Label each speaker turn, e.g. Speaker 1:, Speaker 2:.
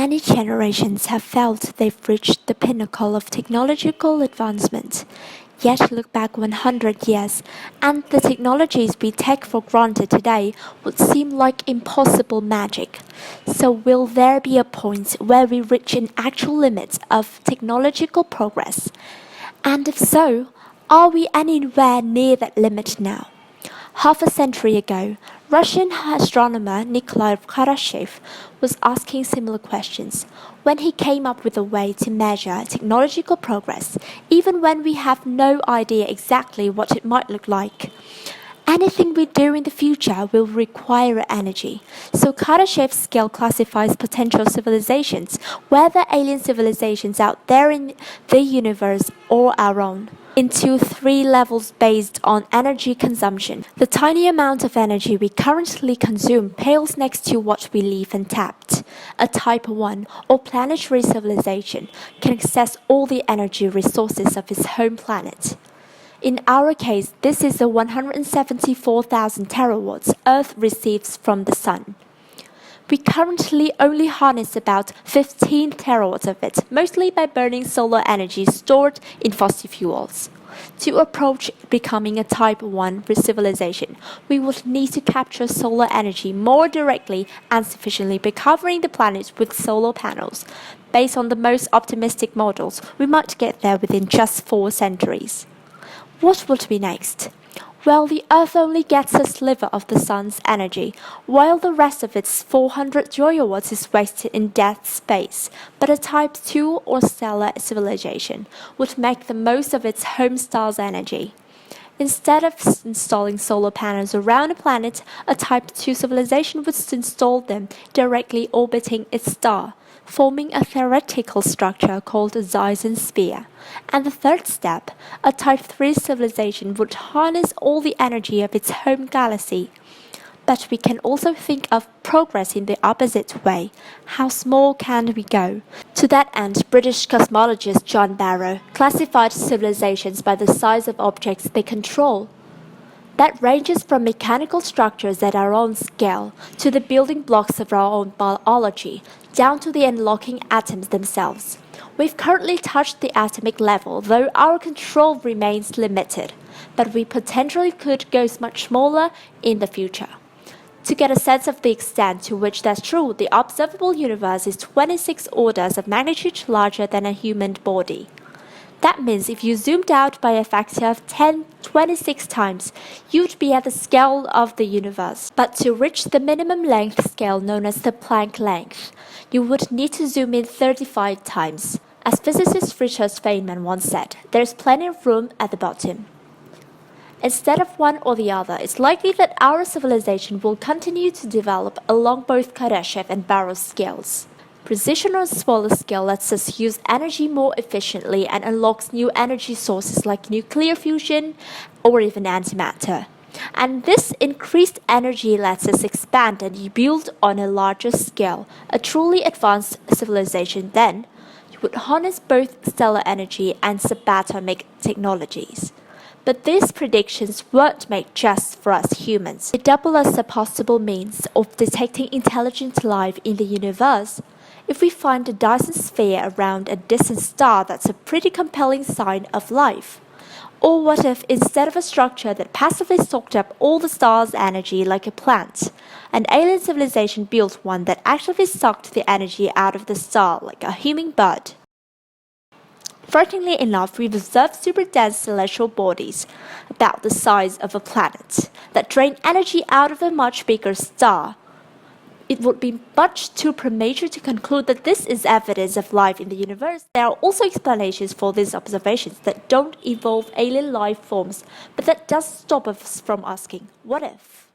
Speaker 1: Many generations have felt they've reached the pinnacle of technological advancement. Yet look back 100 years, and the technologies we take for granted today would seem like impossible magic. So will there be a point where we reach an actual limit of technological progress? And if so, are we anywhere near that limit now? Half a century ago, Russian astronomer Nikolai Kardashev was asking similar questions when he came up with a way to measure technological progress, even when we have no idea exactly what it might look like. Anything we do in the future will require energy, so Kardashev's scale classifies potential civilizations, whether alien civilizations out there in the universe or our own, into 3 levels based on energy consumption. The tiny amount of energy we currently consume pales next to what we leave untapped. A Type 1 or planetary civilization can access all the energy resources of its home planet. In our case, this is the 174,000 terawatts Earth receives from the Sun. We currently only harness about 15 terawatts of it, mostly by burning solar energy stored in fossil fuels. To approach becoming a Type 1 civilization, we would need to capture solar energy more directly and sufficiently by covering the planet with solar panels. Based on the most optimistic models, we might get there within just 4 centuries. What would be next? Well, the Earth only gets a sliver of the Sun's energy, while the rest of its 400 gigawatts is wasted in dead space. But a Type 2 or stellar civilization would make the most of its home star's energy. Instead of installing solar panels around a planet, a Type 2 civilization would install them directly orbiting its star, forming a theoretical structure called a Dyson sphere. And the third step, a Type 3 civilization would harness all the energy of its home galaxy. But we can also think of progress in the opposite way. How small can we go? To that end, British cosmologist John Barrow classified civilizations by the size of objects they control. That ranges from mechanical structures at our own scale, to the building blocks of our own biology, down to the unlocking atoms themselves. We've currently touched the atomic level, though our control remains limited, but we potentially could go much smaller in the future. To get a sense of the extent to which that's true, the observable universe is 26 orders of magnitude larger than a human body. That means if you zoomed out by a factor of 26 times, you'd be at the scale of the universe. But to reach the minimum length scale known as the Planck length, you would need to zoom in 35 times. As physicist Richard Feynman once said, there's plenty of room at the bottom. Instead of one or the other, it's likely that our civilization will continue to develop along both Kardashev and Barrow's scales. Precision on a smaller scale lets us use energy more efficiently and unlocks new energy sources like nuclear fusion or even antimatter. And this increased energy lets us expand and build on a larger scale. A truly advanced civilization then would harness both stellar energy and subatomic technologies. But these predictions weren't made just for us humans. They double as a possible means of detecting intelligent life in the universe. If we find a Dyson sphere around a distant star, that's a pretty compelling sign of life. Or what if, instead of a structure that passively soaked up all the star's energy like a plant, an alien civilization built one that actively sucked the energy out of the star like a hummingbird? Frighteningly enough, we've observed super-dense celestial bodies, about the size of a planet, that drain energy out of a much bigger star. It would be much too premature to conclude that this is evidence of life in the universe. There are also explanations for these observations that don't involve alien life forms, but that does stop us from asking, what if?